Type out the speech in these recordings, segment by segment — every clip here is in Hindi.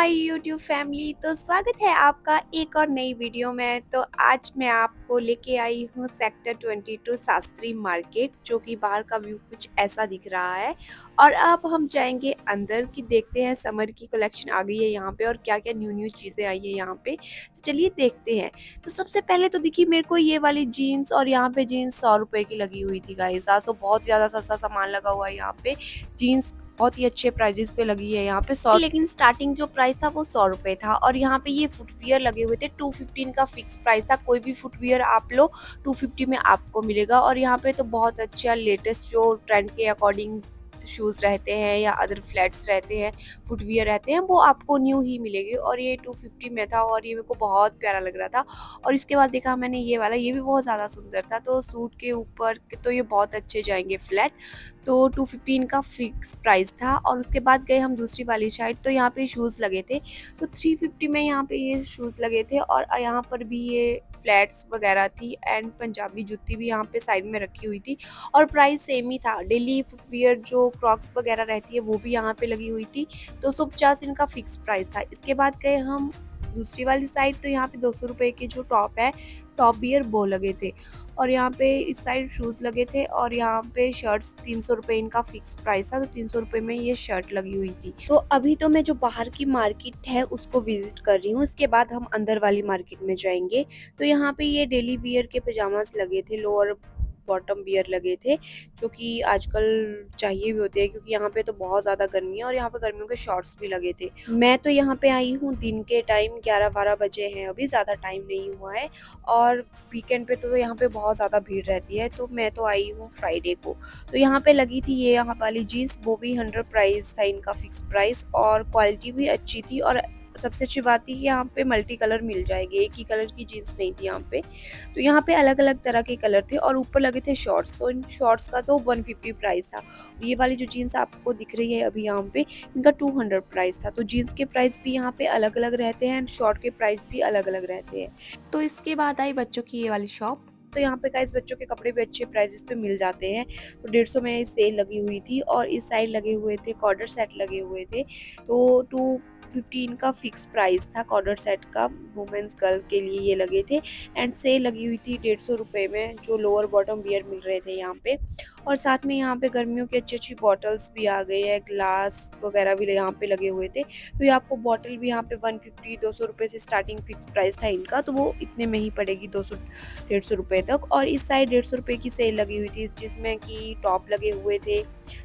My YouTube family. तो स्वागत है आपका एक और नई वीडियो में। तो आज मैं आपको लेके आई हूँ सेक्टर 22 शास्त्री मार्केट, जो कि बाहर का व्यू कुछ ऐसा दिख रहा है। और अब हम जाएंगे अंदर की, देखते हैं समर की कलेक्शन आ गई है यहाँ पे और क्या क्या न्यू न्यू चीज़ें आई है यहाँ पे। तो चलिए देखते हैं। तो सबसे पहले तो देखिए मेरे को ये वाली जीन्स, और यहाँ पे जीन्स 100 रुपए की लगी हुई थी गाइस। आज तो बहुत ज़्यादा सस्ता सामान लगा हुआ है यहाँ पे। जीन्स बहुत ही अच्छे प्राइजेस पे लगी है यहाँ पे 100, लेकिन स्टार्टिंग जो प्राइस था वो 100 रुपए था। और यहाँ पे ये फुटवियर लगे हुए थे, 215 का फिक्स प्राइस था। कोई भी फुटवियर आप लो 250 में आपको मिलेगा। और यहाँ पे तो बहुत अच्छा लेटेस्ट जो ट्रेंड के अकॉर्डिंग शूज़ रहते हैं या अदर फ्लैट्स रहते हैं, फुटवियर रहते हैं, वो आपको न्यू ही मिलेगी। और ये 250 में था और ये मेरे को बहुत प्यारा लग रहा था। और इसके बाद देखा मैंने ये वाला, ये भी बहुत ज़्यादा सुंदर था। तो सूट के ऊपर तो ये बहुत अच्छे जाएंगे फ्लैट। तो 215 का फिक्स प्राइस था। और उसके बाद गए हम दूसरी वाली साइड, तो यहाँ पे शूज़ लगे थे। तो 350 में यहाँ पे ये शूज़ लगे थे। और यहाँ पर भी ये फ्लैट्स वगैरह थी एंड पंजाबी जुत्ती भी यहाँ पे साइड में रखी हुई थी। और प्राइस सेम ही था। डेली फुटवियर जो क्रॉक्स वगैरह रहती है वो भी यहाँ पे लगी हुई थी। 250 इनका फिक्स प्राइस था। इसके बाद गए हम दूसरी वाली साइड, तो यहाँ पे 200 रुपए के जो टॉप है, टॉप बियर वो लगे थे। और यहाँ पे इस साइड शूज़ लगे थे। और यहाँ पे शर्ट्स 300 रुपए इनका फिक्स प्राइस था। तो 300 रुपए में ये शर्ट लगी हुई थी। तो अभी तो मैं जो बाहर की मार्केट है उसको विजिट कर रही हूँ। इसके बाद हम अंदर वाली मार्केट में जाएंगे। तो यहाँ पे ये डेली वियर के पजामास लगे थे, लोअर बॉटम वियर लगे थे, जो कि आजकल चाहिए भी होते हैं क्योंकि यहाँ पे तो बहुत ज़्यादा गर्मी है। और यहाँ पे गर्मियों के शॉर्ट्स भी लगे थे। मैं तो यहाँ पे आई हूँ दिन के टाइम, 11-12 बजे हैं अभी, ज़्यादा टाइम नहीं हुआ है। और वीकेंड पे तो यहाँ पे बहुत ज़्यादा भीड़ रहती है। तो मैं तो आई हूँ फ्राइडे को। तो यहाँ पे लगी थी ये यहाँ वाली जीन्स, वो भी 100 प्राइस था इनका फिक्स प्राइस। और क्वालिटी भी अच्छी थी। और सबसे अच्छी बात थी कि यहाँ पे मल्टी कलर मिल जाएगी, एक ही कलर की जीन्स नहीं थी यहाँ पे। तो यहाँ पे अलग अलग तरह के कलर थे। और ऊपर लगे थे शॉर्ट्स, तो इन शॉर्ट्स का तो 150 प्राइस था। ये वाली जो जीन्स आपको दिख रही है अभी यहाँ पे, इनका 200 प्राइस था। तो जीन्स के प्राइस भी यहाँ पे अलग अलग रहते हैं एंड शॉर्ट के प्राइस भी अलग अलग रहते हैं। तो इसके बाद आई बच्चों की ये वाली शॉप। तो यहाँ पे गाइस बच्चों के कपड़े भी अच्छे प्राइसेस पे मिल जाते हैं। तो 150 में सेल लगी हुई थी। और इस साइड लगे हुए थे कॉर्डर सेट लगे हुए थे। तो 215 का फिक्स प्राइस था कॉर्डर सेट का, वुमेन्स गर्ल के लिए ये लगे थे। एंड सेल लगी हुई थी 150 रुपये में, जो लोअर बॉटम वियर मिल रहे थे यहाँ पे। और साथ में यहाँ पे गर्मियों की अच्छी अच्छी बॉटल्स भी आ गई है, ग्लास वगैरह भी यहाँ पे लगे हुए थे। तो ये आपको बॉटल भी यहाँ पे 150-200 रुपये से स्टार्टिंग फिक्स प्राइस था इनका। तो वो इतने में ही पड़ेगी 200-150 रुपये तक। और इस साइड 150 रुपये की सेल लगी हुई थी, जिसमें कि टॉप लगे हुए थे,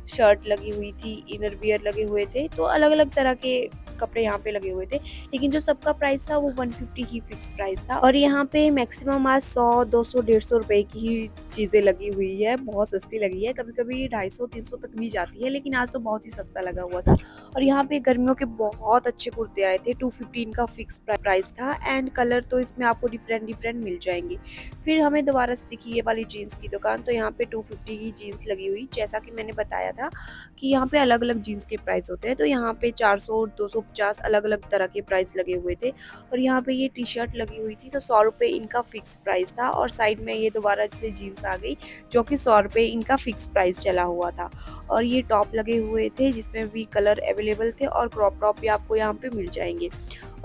शर्ट लगी हुई थी, इनर वियर लगे हुए थे। तो अलग अलग तरह के कपड़े यहाँ पे लगे हुए थे। लेकिन जो सबका प्राइस था वो 150 ही फिक्स प्राइस था। और यहाँ पे मैक्सिमम आज 100, 200, 150 रुपए की ही चीज़ें लगी हुई है। बहुत सस्ती लगी है, कभी कभी 250-300 तक भी जाती है, लेकिन आज तो बहुत ही सस्ता लगा हुआ था। और यहाँ पे गर्मियों के बहुत अच्छे कुर्ते आए थे, 215 का फिक्स प्राइस था। एंड कलर तो इसमें आपको डिफरेंट डिफरेंट मिल जाएंगे। फिर हमें दोबारा से दिखी ये वाली जीन्स की दुकान। तो यहाँ पे 250 की जीन्स लगी हुई, जैसा कि मैंने बताया था कि यहाँ पे अलग अलग जीन्स के प्राइस होते हैं। तो यहाँ पे 400, 250 अलग अलग तरह के प्राइस लगे हुए थे। और यहाँ पे ये टी शर्ट लगी हुई थी, तो 100 रुपये इनका फिक्स प्राइस था। और साइड में ये दोबारा से जीन्स आ गई, जो कि 100 रुपये इनका फिक्स प्राइस चला हुआ था। और ये टॉप लगे हुए थे, जिसमें भी कलर अवेलेबल थे। और क्रॉप टॉप भी आपको यहाँ पे मिल जाएंगे।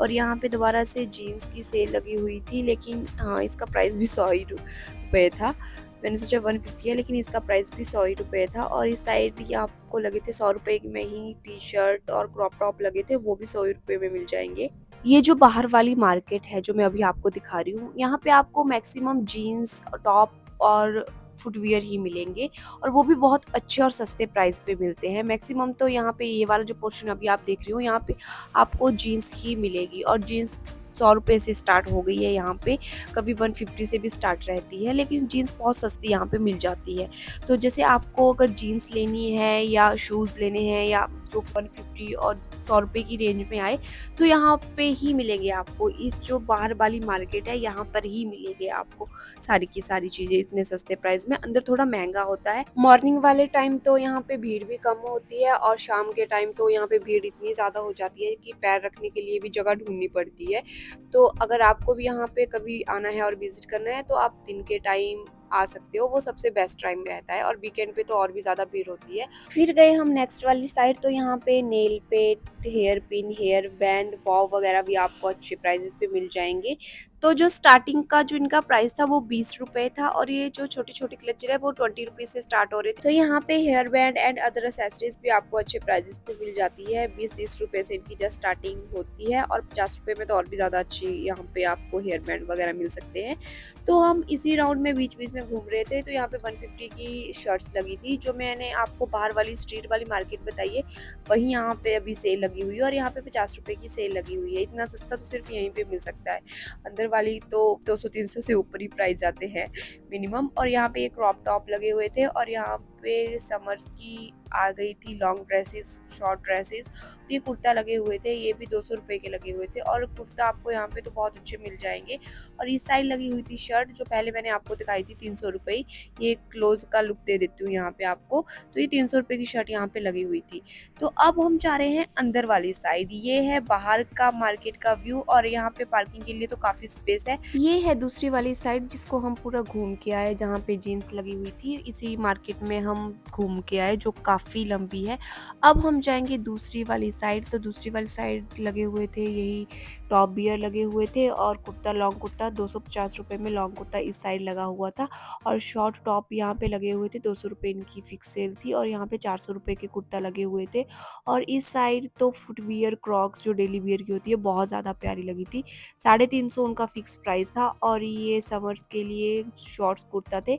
और यहाँ पे दोबारा से जीन्स की सेल लगी हुई थी, लेकिन हाँ इसका प्राइस भी 100 ही रुपये था। मैंने सोचा 150 है, लेकिन इसका प्राइस भी 100 ही रुपये था। और इस साइड ये आपको लगे थे 100 रुपये में ही टी शर्ट और क्रॉप टॉप लगे थे, वो भी 100 रुपये में मिल जाएंगे। ये जो बाहर वाली मार्केट है जो मैं अभी आपको दिखा रही हूँ, यहाँ पे आपको मैक्सिमम जीन्स, टॉप और फुटवियर ही मिलेंगे। और वो भी बहुत अच्छे और सस्ते प्राइस पे मिलते हैं। मैक्सिमम तो यहाँ पे ये वाला जो पोर्शन अभी आप देख रही हो, यहाँ पे आपको जीन्स ही मिलेगी। और जीन्स 100 रुपये से स्टार्ट हो गई है यहाँ पे, कभी 150 से भी स्टार्ट रहती है, लेकिन जीन्स बहुत सस्ती यहाँ पे मिल जाती है। तो जैसे आपको अगर जीन्स लेनी है या शूज़ लेने हैं, या जो 150 और 100 रुपये की रेंज में आए, तो यहाँ पे ही मिलेंगे आपको। इस जो बाहर वाली मार्केट है यहाँ पर ही मिलेंगे आपको सारी की सारी चीज़ें इतने सस्ते प्राइस में। अंदर थोड़ा महंगा होता है। मॉर्निंग वाले टाइम तो यहाँ पे भीड़ भी कम होती है, और शाम के टाइम तो यहाँ पे भीड़ इतनी ज़्यादा हो जाती है कि पैर रखने के लिए भी जगह ढूंढनी पड़ती है। तो अगर आपको भी यहाँ पे कभी आना है और विजिट करना है, तो आप दिन के टाइम आ सकते हो, वो सबसे बेस्ट टाइम रहता है और वीकेंड पे तो और भी ज़्यादा भीड़ होती है। फिर गए हम नेक्स्ट वाली साइड, तो यहाँ पे nail paint, hair pin, hair band, bob वगैरह भी आपको अच्छे प्राइजेस पे मिल जाएंगे। तो जो स्टार्टिंग का जो इनका प्राइस था वो 20 रुपए था और ये जो छोटी छोटी क्लचर है वो 20 रुपीज से स्टार्ट हो रहे थे। तो यहाँ पे hair band and other accessories भी आपको अच्छे प्राइजेस पे मिल जाती है। 20-30 रुपए से इनकी जस्ट स्टार्टिंग होती है और 50 रुपए में तो और भी ज्यादा अच्छी यहाँ पे आपको हेयर बैंड वगैरह मिल सकते हैं। तो हम इसी राउंड में बीच बीच में घूम रहे थे, तो यहाँ पे 150 की शर्ट्स लगी थी। जो मैंने आपको बाहर वाली स्ट्रीट वाली मार्केट बताई है वही यहाँ पे अभी सेल लगी हुई है और यहाँ पे 50 रुपए की सेल लगी हुई है। इतना सस्ता तो सिर्फ यहीं पे मिल सकता है, अंदर वाली तो 200-300 से ऊपर ही प्राइस जाते हैं मिनिमम। और यहाँ पे एक क्रॉप टॉप लगे हुए थे और यहाँ पे समर्स की आ गई थी लॉन्ग ड्रेसेस, शॉर्ट ड्रेसेस। ये कुर्ता लगे हुए थे, ये भी 200 रुपए के लगे हुए थे और कुर्ता आपको यहाँ पे तो बहुत अच्छे मिल जाएंगे। और इस साइड लगी हुई थी शर्ट, जो पहले मैंने आपको दिखाई थी 300 रुपए। ये क्लोज का लुक दे देती हूँ यहाँ पे आपको। तो ये 300 रुपए की शर्ट यहाँ पे लगी हुई थी। तो अब हम जा रहे हैं अंदर वाली साइड। ये है बाहर का मार्केट का व्यू और यहाँ पे पार्किंग के लिए तो काफी स्पेस है। ये है दूसरी वाली साइड जिसको हम पूरा घूम के आए, जहाँ पे जीन्स लगी हुई थी। इसी मार्केट में हम घूम के आए जो काफी लंबी है। अब हम जाएंगे दूसरी वाली साइड। तो दूसरी वाली साइड लगे हुए थे यही टॉप बियर लगे हुए थे और कुर्ता, लॉन्ग कुर्ता 250 रुपए में लॉन्ग कुर्ता इस साइड लगा हुआ था और शॉर्ट टॉप यहाँ पे लगे हुए थे। 200 रुपए इनकी फिक्स सेल थी और यहाँ पे 400 रुपए के कुर्ता लगे हुए थे। और इस साइड तो फुटवियर, क्रॉक्स जो डेली वियर की होती है बहुत ज़्यादा प्यारी लगी थी। 350 उनका फिक्स प्राइस था और ये समर्स के लिए शॉर्ट्स कुर्ता थे।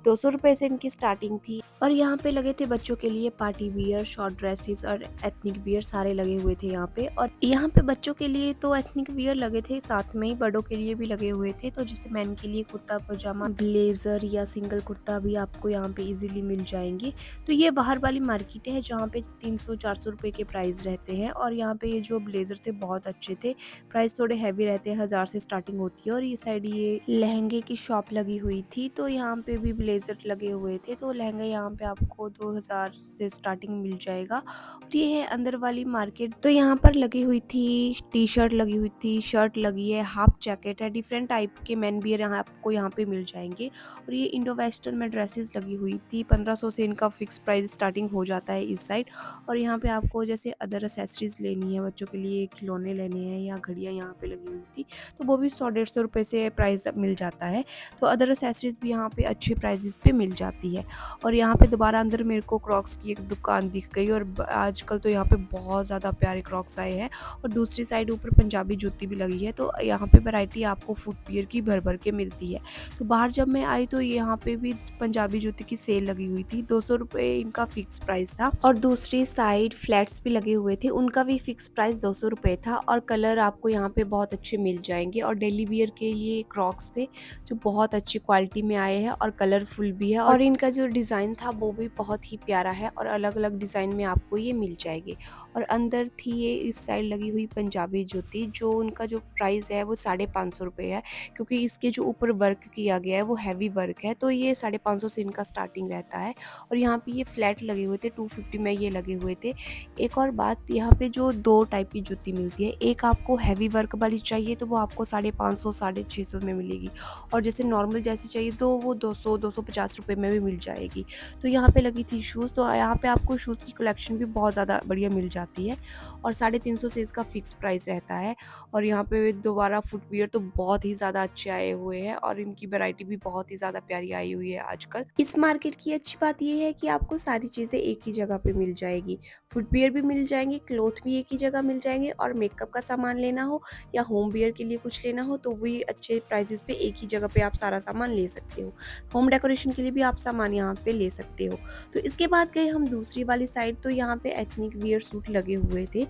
200 रुपए से इनकी स्टार्टिंग थी। और यहाँ पे लगे थे बच्चों के लिए पार्टी वियर, शॉर्ट ड्रेसेस और एथनिक वियर सारे लगे हुए थे यहाँ पे। और यहाँ पे बच्चों के लिए तो एथनिक वियर लगे थे, साथ में ही बड़ों के लिए भी लगे हुए थे। तो जैसे मैन के लिए कुर्ता पजामा, ब्लेजर या सिंगल कुर्ता भी आपको यहाँ पे इजीली मिल जाएंगे। तो ये बाहर वाली मार्केट है जहाँ पे 300-400 रुपए के प्राइस रहते हैं। और यहाँ पे ये जो ब्लेजर थे बहुत अच्छे थे, प्राइस थोड़े हैवी रहते हैं, 1000 से स्टार्टिंग होती है। और ये साइड ये लहंगे की शॉप लगी हुई थी, तो यहाँ पे भी ब्लेजर लगे हुए थे। तो लहंगा यहाँ पे आपको 2000 से स्टार्टिंग मिल जाएगा। और ये है अंदर वाली मार्केट। तो यहाँ पर लगी हुई थी टी शर्ट लगी हुई थी, शर्ट लगी है, हाफ जैकेट है, डिफरेंट टाइप के मैन बियर यहाँ आपको यहाँ पे मिल जाएंगे। और ये इंडो वेस्टर्न में ड्रेसेस लगी हुई थी, 1500 से इनका फिक्स प्राइस स्टार्टिंग हो जाता है इस साइड। और यहाँ पे आपको जैसे अदर एसेसरीज लेनी है, बच्चों के लिए खिलौने लेने हैं या घड़ियाँ यहाँ पे लगी हुई थी, तो वो भी 100-150 रुपये से प्राइस मिल जाता है। तो अदर एसेसरीज भी यहाँ पे अच्छे प्राइजेस पे मिल जाती है। और यहाँ पे दोबारा अंदर मेरे को क्रॉक्स की एक दुकान दिख गई और आजकल तो यहाँ पे बहुत ज़्यादा प्यारे क्रॉक्स आए हैं। और दूसरी साइड ऊपर पंजाबी जूती भी लगी है, तो यहाँ पे वैरायटी आपको फुटवियर की भर भर के मिलती है। तो बाहर जब मैं आई तो यहाँ पे भी पंजाबी जूती की सेल लगी हुई थी, 200 रुपये इनका फिक्स प्राइस था। और दूसरी साइड फ्लैट्स भी लगे हुए थे, उनका भी फिक्स प्राइस 200 रुपये था। और कलर आपको यहाँ पे बहुत अच्छे मिल जाएंगे। और डेली वियर के लिए क्रॉक्स थे जो बहुत अच्छी क्वालिटी में आए हैं और कलरफुल भी है। और इनका जो डिज़ाइन था वो भी बहुत ही प्यारा है और अलग अलग डिज़ाइन में आपको ये मिल जाएगी। और अंदर थी ये इस साइड लगी हुई पंजाबी जूती, जो उनका जो प्राइस है वो 550 रुपये है, क्योंकि इसके जो ऊपर वर्क किया गया है वो हैवी वर्क है। तो ये 550 से इनका स्टार्टिंग रहता है। और यहाँ पे ये फ्लैट लगे हुए थे, 250 में ये लगे हुए थे। एक और बात, यहाँ पे जो दो टाइप की जूती मिलती है, एक आपको हैवी वर्क वाली चाहिए तो वो आपको 550, 650 में मिलेगी। और जैसे नॉर्मल जैसी चाहिए तो वो 200-250 रुपये में भी मिल जाएगी। तो यहाँ पे लगी थी शूज़, तो यहाँ पे आपको शूज़ की कलेक्शन भी बहुत ज़्यादा बढ़िया मिल जाती है। और 350 से इसका फिक्स प्राइस रहता है। और यहाँ पे दोबारा फुटवियर तो बहुत ही ज़्यादा अच्छे आए हुए हैं और इनकी वैरायटी भी बहुत ही ज़्यादा प्यारी आई हुई है आजकल। इस मार्केट की अच्छी बात ये है कि आपको सारी चीज़ें एक ही जगह पे मिल जाएगी। फुटवियर भी मिल जाएंगे, क्लॉथ भी एक ही जगह मिल जाएंगे, और मेकअप का सामान लेना हो या होम वेयर के लिए कुछ लेना हो तो भी अच्छे प्राइजेस पे एक ही जगह पे आप सारा सामान ले सकते हो। होम डेकोरेशन के लिए भी आप सामान यहाँ पे ले सकते हो। तो इसके बाद गए हम दूसरी वाली साइड, तो यहाँ पे एथनिक वियर सूट लगे हुए थे।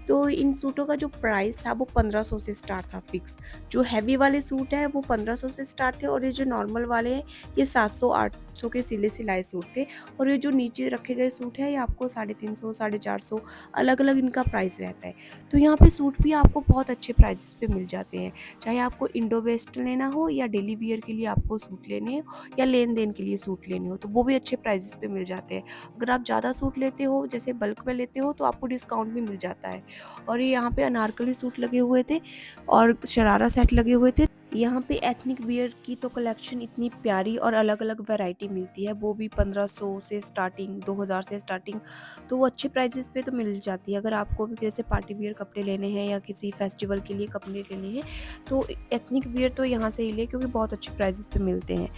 तो इन सूटों का जो प्राइस था वो 1500 से स्टार्ट था फिक्स। जो हैवी वाले सूट है वो 1500 से स्टार्ट थे और ये जो नॉर्मल वाले हैं ये 700-800 के सिलाए सूट थे। और ये जो नीचे रखे गए सूट है ये आपको 350, 450 अलग अलग इनका प्राइस रहता है। तो यहाँ पे सूट भी आपको बहुत अच्छे प्राइसेस पे मिल जाते हैं, चाहे आपको इंडो वेस्टर्न लेना हो या डेली वियर के लिए आपको सूट लेने हो या लेन देन के लिए सूट लेने हो, तो वो भी अच्छे प्राइसेस पे मिल जाते हैं। अगर आप ज़्यादा सूट लेते हो, जैसे बल्क में लेते हो, तो आपको डिस्काउंट भी मिल जाता है। और ये यहाँ पे अनारकली सूट लगे हुए थे और शरारा सेट लगे हुए थे। यहाँ पे एथनिक वियर की तो कलेक्शन इतनी प्यारी और अलग-अलग वैरायटी मिलती है, वो भी 1500 से स्टार्टिंग, 2000 से स्टार्टिंग, तो वो अच्छे प्राइसेस पे तो मिल जाती है। अगर आपको भी जैसे पार्टी वियर कपड़े लेने हैं या किसी फेस्टिवल के लिए कपड़े लेने हैं, तो एथनिक वियर तो यहाँ से ही लें क्योंकि बहुत अच्छे प्राइसेस पे मिलते हैं।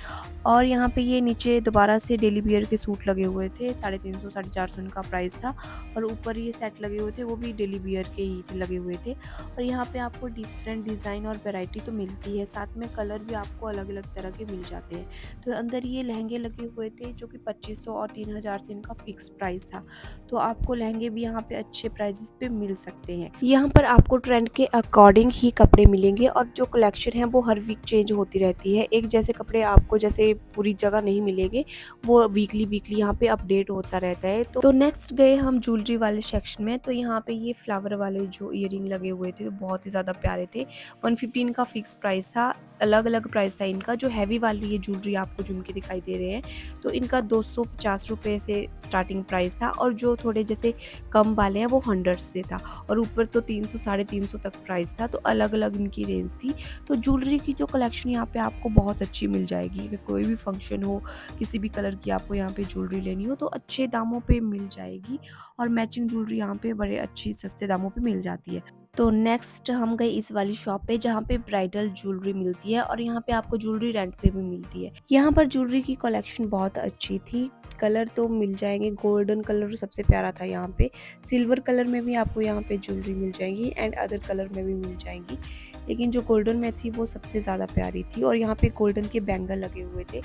और यहाँ पे ये नीचे दोबारा से डेली वियर के सूट लगे हुए थे, 350 साढ़े 400 इनका प्राइस था, और ऊपर ये सेट लगे हुए थे, वो भी डेली वियर के ही लगे हुए थे। और यहाँ पे आपको डिफरेंट डिज़ाइन और वैरायटी तो मिलती है, साथ में कलर भी आपको अलग-अलग तरह के मिल जाते हैं। तो अंदर ये लहंगे लगे हुए थे जो कि 2500 और 3000 से इनका फिक्स प्राइस था। तो आपको लहंगे भी यहाँ पे अच्छे प्राइसेस पे मिल सकते हैं। यहाँ पर आपको ट्रेंड के अकॉर्डिंग ही कपड़े मिलेंगे और जो कलेक्शन है वो हर वीक चेंज होती रहती है। एक जैसे कपड़े आपको जैसे पूरी जगह नहीं मिलेंगे, वो वीकली यहाँ पे अपडेट होता रहता है। तो नेक्स्ट गए हम ज्वेलरी वाले सेक्शन में, तो यहाँ पे ये फ्लावर वाले जो ईयरिंग लगे हुए थे, तो बहुत ही ज़्यादा प्यारे थे। 115 का फिक्स प्राइस था, अलग-अलग प्राइस था इनका। जो हैवी वाली ये ज्वेलरी आपको झुमके दिखाई दे रहे हैं, तो इनका 250 रुपए से स्टार्टिंग प्राइस था, और जो थोड़े जैसे कम वाले हैं वो 100 से था, और ऊपर तो 300 साढ़े 300 तक प्राइस था। तो अलग-अलग इनकी रेंज थी। तो ज्वेलरी की जो कलेक्शन यहाँ पे आपको बहुत अच्छी मिल जाएगी। अगर कोई भी फंक्शन हो, किसी भी कलर की आपको यहाँ पे ज्वेलरी लेनी हो, तो अच्छे दामों पे मिल जाएगी, और मैचिंग ज्वेलरी यहाँ पे बड़े अच्छी सस्ते दामों पे मिल जाती है। तो नेक्स्ट हम गए इस वाली शॉप पे जहाँ पे ब्राइडल ज्वेलरी मिलती है, और यहाँ पे आपको ज्वेलरी रेंट पे भी मिलती है। यहाँ पर ज्वेलरी की कलेक्शन बहुत अच्छी थी। कलर तो मिल जाएंगे, गोल्डन कलर सबसे प्यारा था यहाँ पे, सिल्वर कलर में भी आपको यहाँ पे ज्वेलरी मिल जाएगी, एंड अदर कलर में भी मिल जाएंगी, लेकिन जो गोल्डन में थी वो सबसे ज़्यादा प्यारी थी। और यहाँ पे गोल्डन के बैंगल लगे हुए थे,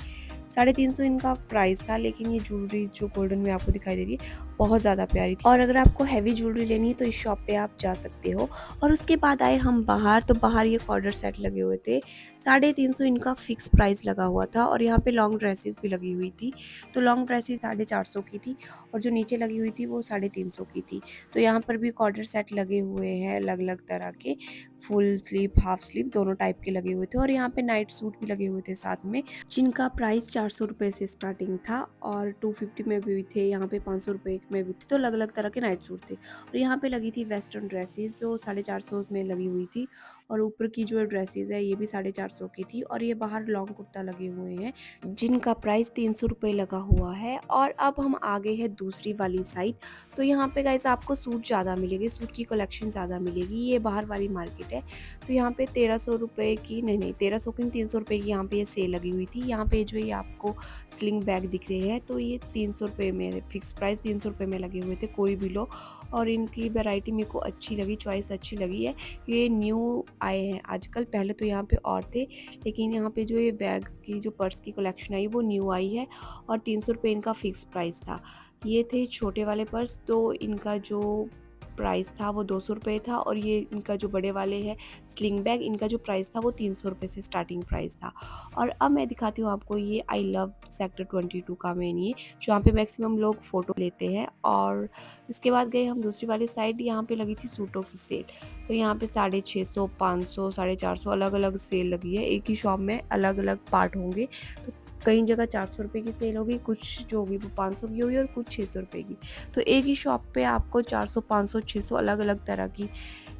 350 इनका प्राइस था, लेकिन ये ज्वेलरी जो गोल्डन में आपको दिखाई दे रही है बहुत ज़्यादा प्यारी थी। और अगर आपको हैवी ज्वेलरी लेनी है तो इस शॉप पे आप जा सकते हो। और उसके बाद आए हम बाहर, तो बाहर ये कॉर्डर सेट लगे हुए थे, 350 इनका फिक्स प्राइस लगा हुआ था, और यहाँ पे लॉन्ग ड्रेसेस भी लगी हुई थी। तो लॉन्ग ड्रेसेस 450 की थी, और जो नीचे लगी हुई थी वो 350 की थी। तो यहाँ पर भी कॉर्डर सेट लगे हुए हैं अलग अलग तरह के, फुल स्लीव हाफ स्लीव दोनों टाइप के लगे हुए थे, और यहाँ पे नाइट सूट भी लगे हुए थे साथ में, जिनका प्राइस 400 रुपये से स्टार्टिंग था, और 250 में भी थे, यहाँ पे 500 रुपये में भी थे। तो अलग अलग तरह के नाइट सूट थे। और यहाँ पे लगी थी वेस्टर्न ड्रेसेस जो 450 में लगी हुई थी, और ऊपर की जो ड्रेसेस है ये भी 450 की थी, और ये बाहर लॉन्ग कुर्ता लगे हुए हैं जिनका प्राइस 300 रुपये लगा हुआ है। और अब हम आ गए हैं दूसरी वाली साइड। तो यहाँ पे गाइस आपको सूट ज़्यादा मिलेंगे, सूट की कलेक्शन ज़्यादा मिलेगी। ये बाहर वाली मार्केट है। तो यहाँ पे 1300 रुपये की, नहीं 1300 की 300 रुपये की यहाँ पे ये सेल लगी हुई थी। यहाँ पे जो ये आपको स्लिंग बैग दिख रहे हैं, तो ये 300 रुपये में, फिक्स प्राइस 300 रुपये में लगे हुए थे, कोई भी लो। और इनकी वैरायटी मेरे को अच्छी लगी, चॉइस अच्छी लगी है। ये न्यू आए हैं आजकल, पहले तो यहाँ पे और थे, लेकिन यहाँ पे जो ये बैग की जो पर्स की कलेक्शन आई वो न्यू आई है, और 300 रुपये इनका फिक्स प्राइस था। ये थे छोटे वाले पर्स, तो इनका जो प्राइस था वो 200 रुपये था, और ये इनका जो बड़े वाले हैं स्लिंग बैग, इनका जो प्राइस था वो 300 रुपये से स्टार्टिंग प्राइस था। और अब मैं दिखाती हूँ आपको ये आई लव सेक्टर 22 का मेन, ये जहाँ पे मैक्सिमम लोग फ़ोटो लेते हैं। और इसके बाद गए हम दूसरी वाली साइड, यहाँ पे लगी थी सूटों की सेल। तो यहाँ पे 650, 500, 450 अलग अलग सेल लगी है। एक ही शॉप में अलग अलग पार्ट होंगे, तो कई जगह 400 रुपये की सेल होगी, कुछ जो होगी वो 500 की होगी, और कुछ 600 रुपये की। तो एक ही शॉप पे आपको 400, 500, 600 अलग अलग तरह की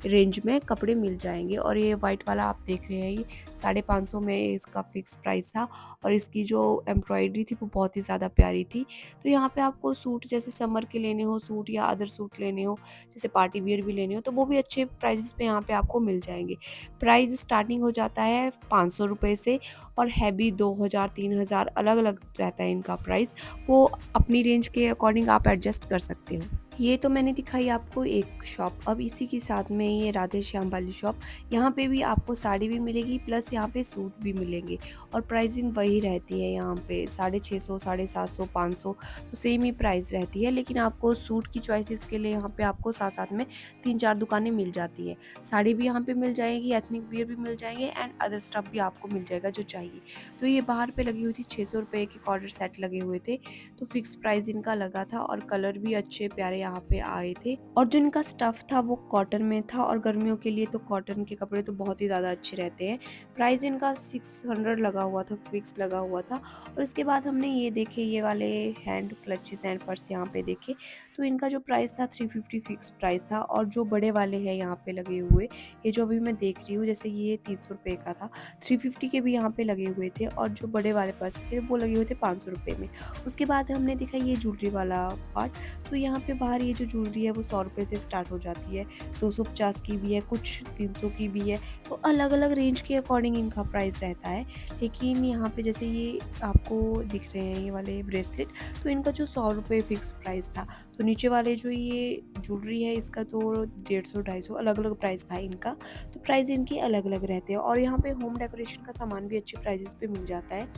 रेंज में कपड़े मिल जाएंगे। और ये वाइट वाला आप देख रहे हैं, ये 550 में इसका फिक्स प्राइस था, और इसकी जो एम्ब्रॉयडरी थी वो बहुत ही ज़्यादा प्यारी थी। तो यहाँ पे आपको सूट जैसे समर के लेने हो सूट, या अदर सूट लेने हो, जैसे पार्टी वियर भी लेने हो, तो वो भी अच्छे प्राइजेस पे यहाँ पे आपको मिल जाएंगे। प्राइस स्टार्टिंग हो जाता है 500 रुपये से, और हैवी 2000, 3000 अलग अलग रहता है इनका प्राइस। वो अपनी रेंज के अकॉर्डिंग आप एडजस्ट कर सकते हो। ये तो मैंने दिखाई आपको एक शॉप। अब इसी के साथ में ये राधे श्याम वाली शॉप, यहाँ पे भी आपको साड़ी भी मिलेगी, प्लस यहाँ पे सूट भी मिलेंगे, और प्राइसिंग वही रहती है यहाँ पे 650, 750, 500, तो सेम ही प्राइस रहती है। लेकिन आपको सूट की चॉइसेस के लिए यहाँ पे आपको साथ साथ में 3-4 दुकानें मिल जाती है। साड़ी भी यहाँ पे मिल जाएगी, एथनिक वियर भी मिल जाएंगे, एंड अदर स्टफ भी आपको मिल जाएगा जो चाहिए। तो ये बाहर पे लगी हुई थी, 600 रुपये के कॉर्डर सेट लगे हुए थे, तो फिक्स प्राइस इनका लगा था, और कलर भी अच्छे प्यारे यहाँ पे आए थे और जो इनका स्टफ़ था वो कॉटन में था और गर्मियों के लिए तो कॉटन के कपड़े तो बहुत ही ज़्यादा अच्छे रहते हैं। प्राइस इनका 600 लगा हुआ था, फिक्स लगा हुआ था। और इसके बाद हमने ये देखे, ये वाले हैंड क्लचेस एंड पर्स यहाँ पे देखे, तो इनका जो प्राइस था 350 फिक्स प्राइस था। और जो बड़े वाले हैं यहाँ पे लगे हुए, ये जो अभी मैं देख रही हूँ, जैसे ये 300 रुपये का था, 350 के भी यहाँ पे लगे हुए थे और जो बड़े वाले पर्स थे वो लगे हुए थे 500 रुपये में। उसके बाद हमने देखा ये ज्वेलरी वाला पार्ट, तो यहाँ पे बाहर ये जो ज्वेलरी है वो 100 रुपये से स्टार्ट हो जाती है, 250 की भी है, कुछ 300 की भी है, तो अलग-अलग रेंज के अकॉर्डिंग इनका प्राइस रहता है। लेकिन यहाँ पे जैसे ये आपको दिख रहे हैं ये वाले ब्रेसलेट, तो इनका जो 100 रुपये फिक्स प्राइस था, तो नीचे वाले जो ये ज्वेलरी है इसका तो 150-250 अलग-अलग प्राइस था इनका, तो प्राइस इनके अलग-अलग रहते हैं। और यहाँ पे होम डेकोरेशन का सामान भी अच्छे प्राइसेस पे मिल जाता है।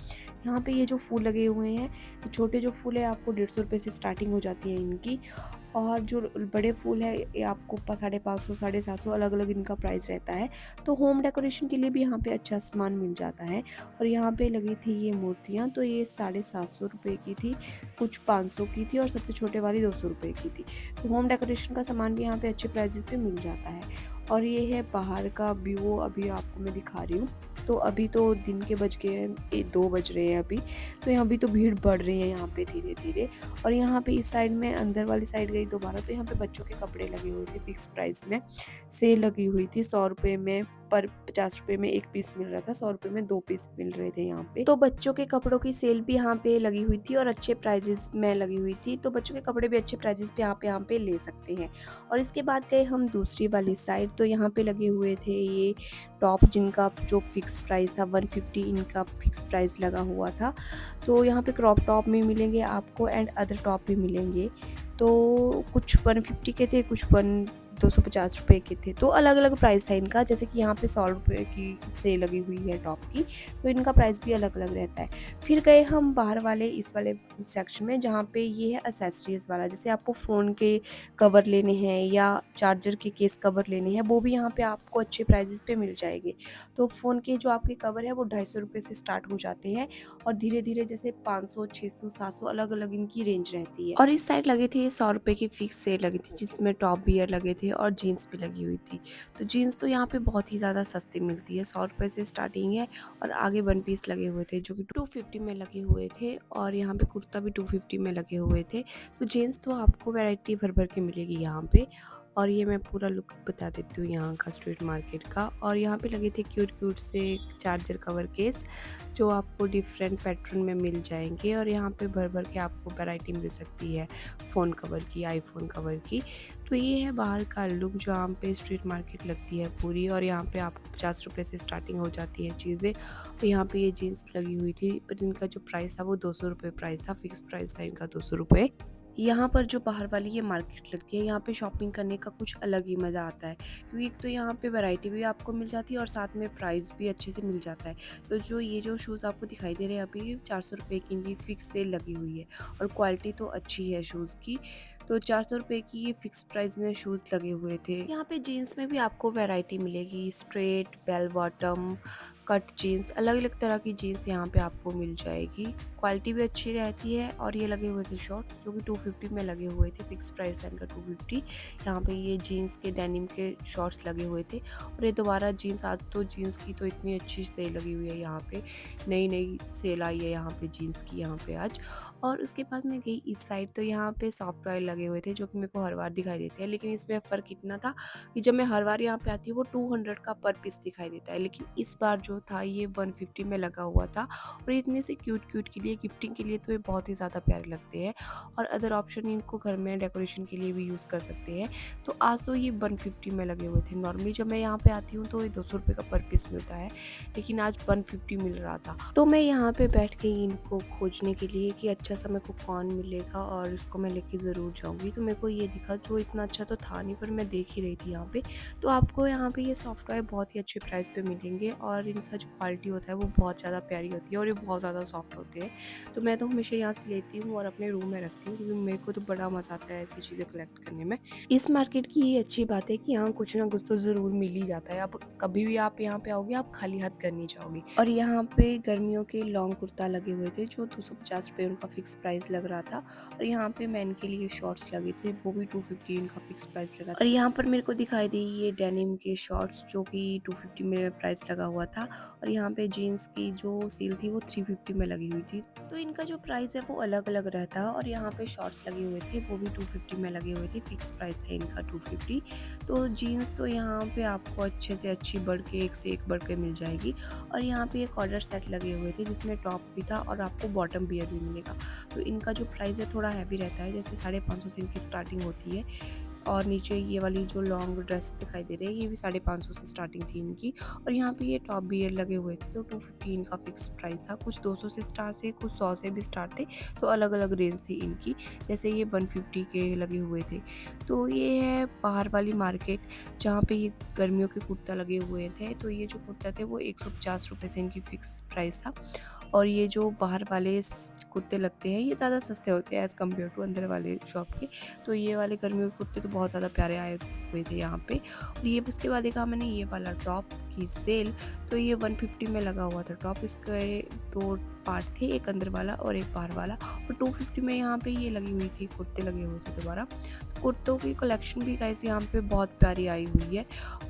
यहाँ पे ये जो फूल लगे हुए हैं, तो छोटे जो फूल है आपको 150 रुपये से स्टार्टिंग हो जाती है इनकी, और जो बड़े फूल है ये आपको 550 750 अलग-अलग इनका प्राइस रहता है। तो होम डेकोरेशन के लिए भी यहाँ पे अच्छा सामान मिल जाता है। और यहाँ पे लगी थी ये मूर्तियाँ, तो ये 750 रुपये की थी, कुछ 500 की थी और सबसे छोटे वाली 200 रुपये की थी। तो होम डेकोरेशन का सामान भी यहाँ पे अच्छे प्राइसेस पे मिल जाता है। और ये है बाहर का व्यू, अभी आपको मैं दिखा रही हूँ। तो अभी तो दिन के बज गए हैं 2 बज रहे हैं अभी, तो यहाँ भी तो भीड़ बढ़ रही है यहाँ पे धीरे-धीरे। और यहाँ पे इस साइड में अंदर वाली साइड गई दोबारा, तो यहाँ पे बच्चों के कपड़े लगे हुए थे फिक्स प्राइस में, सेल लगी हुई थी 100 रुपये में, पर 50 रुपये में 1 पीस मिल रहा था, 100 रुपये में 2 पीस मिल रहे थे यहाँ पे। तो बच्चों के कपड़ों की सेल भी यहाँ पे लगी हुई थी और अच्छे प्राइजेस में लगी हुई थी, तो बच्चों के कपड़े भी अच्छे प्राइजेस पे यहाँ पे ले सकते हैं। और इसके बाद गए हम दूसरी वाली साइड, तो यहाँ पे लगे हुए थे ये टॉप, जिनका जो फिक्स प्राइस था 150 इनका फिक्स प्राइस लगा हुआ था। तो यहाँ पे क्रॉप टॉप भी मिलेंगे आपको एंड अदर टॉप भी मिलेंगे, तो कुछ 150 के थे, कुछ 250 रुपये के थे, तो अलग-अलग प्राइस था इनका। जैसे कि यहाँ पे 100 रुपये की सेल लगी हुई है टॉप की, तो इनका प्राइस भी अलग-अलग रहता है। फिर गए हम बाहर वाले इस वाले सेक्शन में, जहाँ पे ये है एक्सेसरीज़ वाला, जैसे आपको फ़ोन के कवर लेने हैं या चार्जर के केस कवर लेने हैं, वो भी यहाँ पे आपको अच्छे प्राइसेस पे मिल जाएंगे। तो फ़ोन के जो आपके कवर है वो 250 रुपये से स्टार्ट हो जाते हैं और धीरे-धीरे जैसे 500, 600, 700 अलग-अलग इनकी रेंज रहती है। और इस साइड लगी थी 100 रुपये की फिक्स सेल लगी थी, जिसमें टॉप वियर लगे थे और जीन्स भी लगी हुई थी। तो जीन्स तो यहाँ पे बहुत ही ज़्यादा सस्ती मिलती है, 100 रुपये से स्टार्टिंग है और आगे वन पीस लगे हुए थे जो कि 250 में लगे हुए थे, और यहाँ पे कुर्ता भी 250 में लगे हुए थे। तो जीन्स तो आपको वैरायटी भर-भर के मिलेगी यहाँ पे। और ये मैं पूरा लुक बता देती हूँ यहाँ का स्ट्रीट मार्केट का। और यहाँ पे लगे थे क्यूट से चार्जर कवर केस, जो आपको डिफरेंट पैटर्न में मिल जाएंगे, और यहाँ पे भर के आपको वैरायटी मिल सकती है फ़ोन कवर की, आईफोन कवर की। तो ये है बाहर का लुक, जो यहाँ पे स्ट्रीट मार्केट लगती है पूरी, और यहाँ पे आपको 50 रुपये से स्टार्टिंग हो जाती है चीज़ें। और यहाँ पे ये जीन्स लगी हुई थी, पर इनका जो प्राइस था वो 200 रुपये प्राइस था, फिक्स प्राइस था इनका 200 रुपये। यहाँ पर जो बाहर वाली ये मार्केट लगती है, यहाँ पे शॉपिंग करने का कुछ अलग ही मज़ा आता है, क्योंकि एक तो यहाँ पे वैरायटी भी आपको मिल जाती है और साथ में प्राइस भी अच्छे से मिल जाता है। तो जो ये जो शूज़ आपको दिखाई दे रहे हैं अभी 400 रुपये की इनकी फिक्स सेल लगी हुई है, और क्वालिटी तो अच्छी है शूज़ की। तो 400 रुपये की ये फिक्स प्राइस में शूज़ लगे हुए थे। यहाँ पे जीन्स में भी आपको वैरायटी मिलेगी, straight, bell bottom, cut jeans, अलग-अलग तरह की जीन्स यहाँ पे आपको मिल जाएगी। क्वालिटी भी अच्छी रहती है। और ये लगे हुए थे शॉर्ट्स, जो कि 250 में लगे हुए थे, फिक्स प्राइस था इनका 250। यहाँ पे ये जीन्स के डेनिम के शॉर्ट्स लगे हुए थे। और ये दोबारा जीन्स, आज तो जीन्स की तो इतनी अच्छी सेल लगी हुई है यहाँ पे, नई सेल आई है यहाँ पे जीन्स की यहाँ पे आज। और उसके बाद मैं गई इस साइड, तो यहाँ पे सॉफ्ट टॉय लगे हुए थे, जो कि मेरे को हर बार दिखाई देते हैं, लेकिन इसमें फ़र्क इतना था कि जब मैं हर बार यहाँ पे आती हूँ वो 200 का पर पीस दिखाई देता है, लेकिन इस बार जो था ये 150 में लगा हुआ था। और इतने से क्यूट के लिए, गिफ्टिंग के लिए तो ये बहुत ही ज़्यादा प्यारे लगते हैं, और अदर ऑप्शन इनको घर में डेकोरेशन के लिए भी यूज़ कर सकते हैं। तो आज तो ये 150 में लगे हुए थे। नॉर्मली जब मैं यहाँ पे आती हूँ तो ये 200 रुपये का पर पीस मिलता है, लेकिन आज 150 मिल रहा था। तो मैं यहाँ पे बैठ गई इनको खोजने के लिए कि अच्छा सा मेरे को कौन मिलेगा और उसको मैं लेके ज़रूर जाऊँगी। तो मेरे को ये दिखा, जो इतना अच्छा तो था नहीं, पर मैं देख ही रही थी यहाँ पे। तो आपको यहाँ पे ये सॉफ्ट टॉय बहुत ही अच्छे प्राइस पे मिलेंगे, और इनकी का जो क्वालिटी होता है वो बहुत ज़्यादा प्यारी होती है और ये बहुत ज़्यादा सॉफ्ट होते हैं। तो मैं तो हमेशा यहाँ से लेती हूँ और अपने रूम में रखती हूँ, क्योंकि मेरे को तो बड़ा मज़ा आता है ऐसी चीज़ें कलेक्ट करने में। इस मार्केट की ये अच्छी बात है कि यहाँ कुछ ना कुछ तो ज़रूर मिल ही जाता है। अब कभी भी आप यहाँ पे आओगे, आप खाली हाथ घर नहीं जाओगे। और यहाँ पे गर्मियों के लॉन्ग कुर्ता लगे हुए थे जो 250 रुपये उनका फिक्स प्राइस लग रहा था। और यहाँ पे मैन के लिए शॉर्ट्स लगे थे, वो भी 250 इनका फिक्स प्राइस लगा था। और यहाँ पर मेरे को दिखाई दी ये डेनिम के शॉर्ट्स जो कि 250 में प्राइस लगा हुआ था। और यहाँ पे जीन्स की जो सील थी वो 350 में लगी हुई थी। तो इनका जो प्राइस है वो अलग अलग रहता है। और यहाँ पे शॉर्ट्स लगे हुए थे, वो भी 250 में लगे हुए थे, फिक्स प्राइस था इनका 250। तो जीन्स तो यहाँ पे आपको अच्छे से अच्छी बढ़ के एक से एक बढ़ के मिल जाएगी। और यहाँ पे एक ऑर्डर सेट लगे हुए थे जिसमें टॉप भी था और आपको बॉटम बियर भी मिलेगा। तो इनका जो प्राइस है थोड़ा हैवी रहता है, जैसे 550 से इनकी स्टार्टिंग होती है। और नीचे ये वाली जो लॉन्ग ड्रेस दिखाई दे रही है ये भी 550 से स्टार्टिंग थी इनकी। और यहाँ पे ये टॉप बियर लगे हुए थे, तो 250 का फिक्स प्राइस था। कुछ 200 से स्टार्ट थे, कुछ 100 से भी स्टार्ट थे, तो अलग अलग रेंज थी इनकी। जैसे ये 150 के लगे हुए थे। तो ये है बाहर वाली मार्केट जहाँ पे ये गर्मियों के कुर्ता लगे हुए थे। तो ये जो कुर्ता थे वो 150 रुपये से इनकी फिक्स प्राइस था। और ये जो बाहर वाले कुर्ते लगते हैं ये ज़्यादा सस्ते होते हैं एज़ कम्पेयर टू अंदर वाले शॉप के। तो ये वाले गर्मियों के कुर्ते तो बहुत ज़्यादा प्यारे आए हुए थे यहाँ पे। और ये उसके बाद देखा मैंने ये वाला टॉप की सेल, तो ये 150 में लगा हुआ था टॉप। इसके 2 पार्ट थे, एक अंदर वाला और एक बाहर वाला। और 250 में यहाँ पे ये लगी हुई थी, कुर्ते लगे हुए थे दोबारा। तो कुर्तों की कलेक्शन भी गाइस यहाँ पे बहुत प्यारी आई हुई है।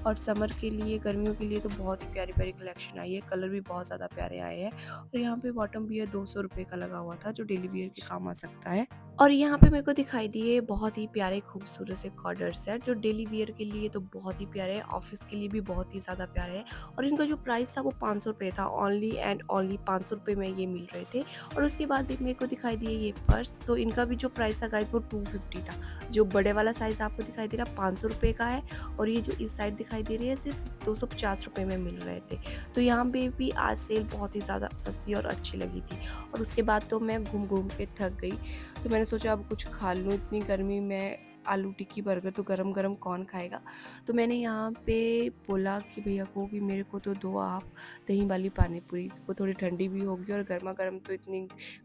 और समर के लिए, गर्मियों के लिए तो बहुत ही प्यारी प्यारी कलेक्शन आई है, कलर भी बहुत ज़्यादा प्यारे आए हैं। और यहाँ पे बॉटम भी है 200 रुपये का लगा हुआ था, जो डेली वियर के काम आ सकता है। और यहाँ पे मेरे को दिखाई दिए बहुत ही प्यारे खूबसूरत से कॉर्डर सेट, जो डेली वियर के लिए तो बहुत ही प्यारे है, ऑफिस के लिए भी बहुत ही ज़्यादा प्यारे है। और इनका जो प्राइस था वो 500 रुपये था, ओनली एंड ओनली 500 रुपये में ये मिल रहे थे। और उसके बाद मेरे को दिखाई दिए ये पर्स, तो इनका भी जो प्राइस था गाइस वो 250 था। जो बड़े वाला साइज़ आपको दिखाई दे रहा 500 रुपये का है। और ये जो इस साइड दिखाई दे रही है सिर्फ 250 रुपये में मिल रहे थे। तो यहाँ पे भी आज सेल बहुत ही ज़्यादा सस्ती और अच्छी लगी थी। और उसके बाद तो मैं घूम घूम के थक गई, तो मैंने सोचा अब कुछ खा लूँ, इतनी गर्मी में आलू टिक्की बर्गर तो गरम गरम कौन खाएगा। तो मैंने यहाँ पे बोला कि भैया को कि मेरे को तो दो आप दही वाली पानी पूरी, वो थोड़ी ठंडी भी होगी और गर्मा गर्म तो इतनी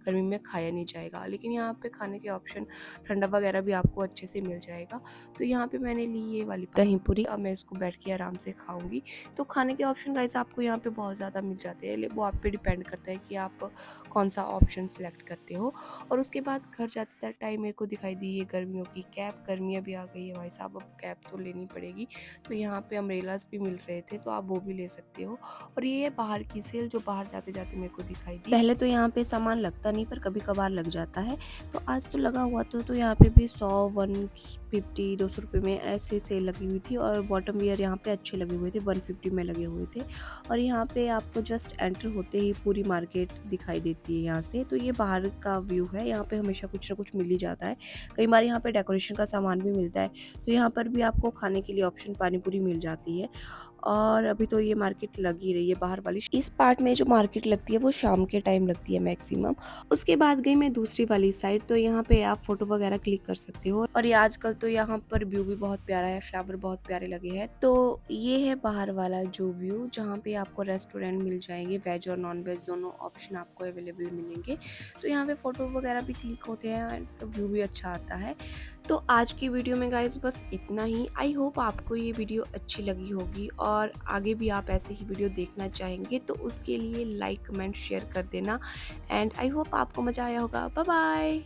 गर्मी में खाया नहीं जाएगा। लेकिन यहाँ पे खाने के ऑप्शन ठंडा वगैरह भी आपको अच्छे से मिल जाएगा। तो यहाँ पे मैंने ली ये वाली दही पूरी, अब मैं इसको बैठ के आराम से खाऊंगी। तो खाने के ऑप्शन गाइस आपको यहाँ पे बहुत ज़्यादा मिल जाते हैं, वो आप पे डिपेंड करता है कि आप कौन सा ऑप्शन सेलेक्ट करते हो। और उसके बाद घर जाते टाइम मेरे को दिखाई दी ये गर्मियों की कैप। गर्मियाँ भी आ गई है भाई साहब, अब कैप तो लेनी पड़ेगी। तो यहाँ पे अम्ब्रेलास भी मिल रहे थे, तो आप वो भी ले सकते हो। और ये है बाहर की सेल, जो बाहर जाते जाते मेरे को दिखाई दी। पहले तो यहाँ पे सामान लगता नहीं, पर कभी कभार लग जाता है। तो आज तो लगा हुआ तो यहाँ पे भी 100, 150, 200 रुपये में ऐसे सेल लगी हुई थी। और बॉटम वियर यहाँ पे अच्छे लगे हुए थे, 150 में लगे हुए थे। और यहाँ पे आपको जस्ट एंटर होते ही पूरी मार्केट दिखाई देती है यहाँ से। तो ये बाहर का व्यू है, यहाँ पे हमेशा कुछ ना कुछ मिल ही जाता है। कई बार यहाँ पे डेकोरेशन का सामान भी मिलता है। तो यहाँ पर भी आपको खाने के लिए ऑप्शन पानी पूरी मिल जाती है। और अभी तो ये मार्केट लग ही रही है बाहर वाली। इस पार्ट में जो मार्केट लगती है वो शाम के टाइम लगती है मैक्सिमम। उसके बाद गई मैं दूसरी वाली साइड, तो यहाँ पे आप फोटो वगैरह क्लिक कर सकते हो। और ये आजकल तो यहाँ पर व्यू भी बहुत प्यारा है, फ्लावर बहुत प्यारे लगे हैं। तो ये है बाहर वाला जो व्यू, जहाँ पे आपको रेस्टोरेंट मिल जाएंगे, वेज और नॉन वेज दोनों ऑप्शन आपको अवेलेबल मिलेंगे। तो यहाँ पे फोटो वगैरह भी क्लिक होते हैं, तो व्यू भी अच्छा आता है। तो आज की वीडियो में गाइस बस इतना ही। आई होप आपको ये वीडियो अच्छी लगी होगी, और आगे भी आप ऐसे ही वीडियो देखना चाहेंगे तो उसके लिए लाइक कमेंट शेयर कर देना। एंड आई होप आपको मज़ा आया होगा। Bye bye.